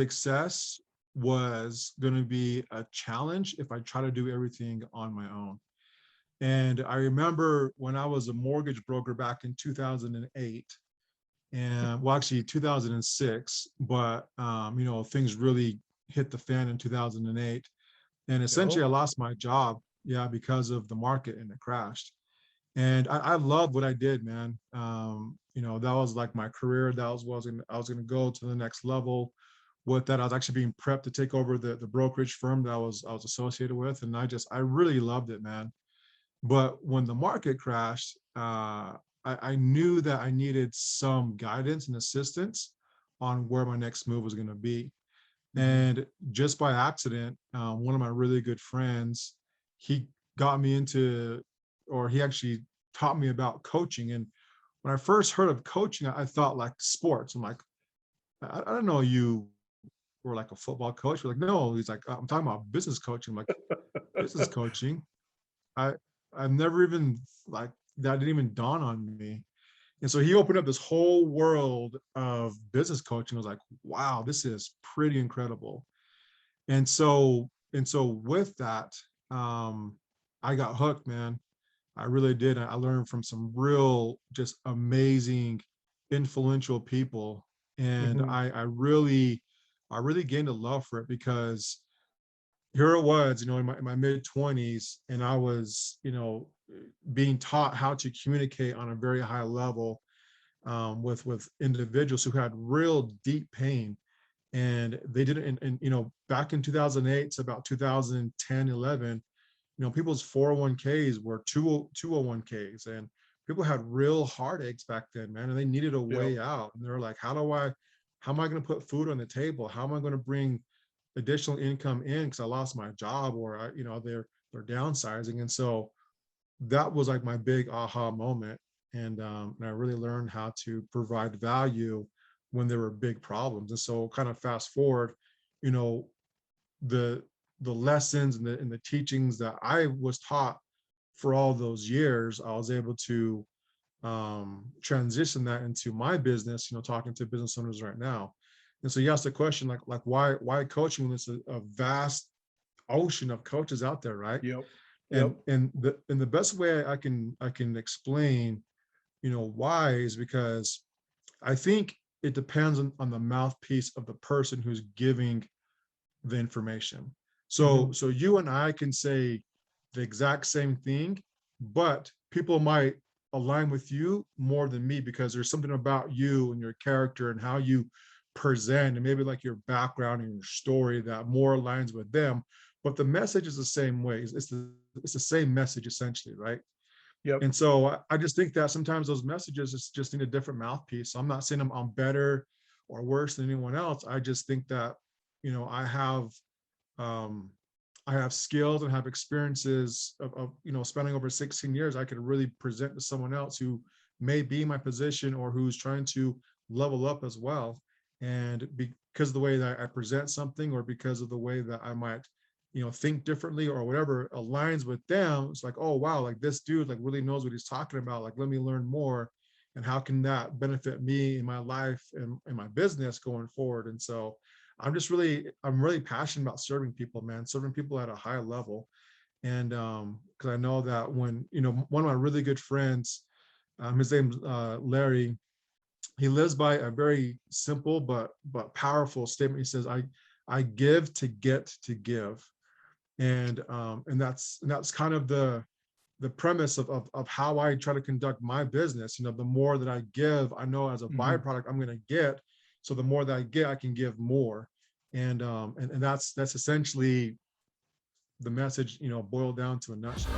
success was going to be a challenge if I try to do everything on my own. And I remember when I was a mortgage broker back in 2008, and well, actually 2006, but things really hit the fan in 2008. And essentially I Oh, lost my job, yeah, because of the market, and it crashed. And I love what I did, man. That was like my career. That was what I was gonna go to the next level. With that, I was actually being prepped to take over the brokerage firm that I was associated with, and I really loved it, man. But when the market crashed, I knew that I needed some guidance and assistance on where my next move was going to be. hmm, And just by accident, one of my really good friends, he got me into, or he actually taught me about coaching. And when I first heard of coaching, I thought like sports. I'm like, I don't know you were like a football coach. We're like, no, he's like, I'm talking about business coaching. I'm like, business coaching. I I've never even like that didn't even dawn on me. And so he opened up this whole world of business coaching. I was like, wow, this is pretty incredible. And so with that, um, I got hooked, man. I really did. I learned from some real just amazing, influential people. And hmm, I really gained a love for it because here it was, in my mid 20s, and I was, being taught how to communicate on a very high level, with individuals who had real deep pain. And they didn't, and back in 2008 to about 2010, 11, people's 401ks were 201ks, and people had real heartaches back then, man, and they needed a yeah, way out. And they're like, how am I going to put food on the table? How am I going to bring additional income in because I lost my job, or they're downsizing. And so that was like my big aha moment. And I really learned how to provide value when there were big problems. And so kind of fast forward, you know, the the lessons and the teachings that I was taught for all those years, I was able to transition that into my business, talking to business owners right now. And so you asked the question, like why coaching when there's a vast ocean of coaches out there, right? yep, yep, And the best way I can explain, why, is because I think it depends on the mouthpiece of the person who's giving the information. hmm, So you and I can say the exact same thing, but people might align with you more than me because there's something about you and your character and how you present, and maybe like your background and your story, that more aligns with them. But the message is the same way. It's the same message essentially, right? yep, And so I just think that sometimes those messages just need a different mouthpiece. So I'm not saying I'm better or worse than anyone else. I just think that, you know, I have um, I have skills and have experiences of spending over 16 years. I could really present to someone else who may be in my position or who's trying to level up as well. And because of the way that I present something, or because of the way that I might, think differently or whatever aligns with them, it's like, oh wow, like this dude like really knows what he's talking about. Like, let me learn more. And how can that benefit me in my life and my business going forward? And so I'm really passionate about serving people, man, serving people at a high level. And because I know that when, one of my really good friends, his name's Larry, he lives by a very simple but powerful statement. He says, I give to get to give. And that's kind of the premise of how I try to conduct my business. The more that I give, I know as a hmm. byproduct I'm going to get. So the more that I get, I can give more. And that's essentially the message, boiled down to a nutshell.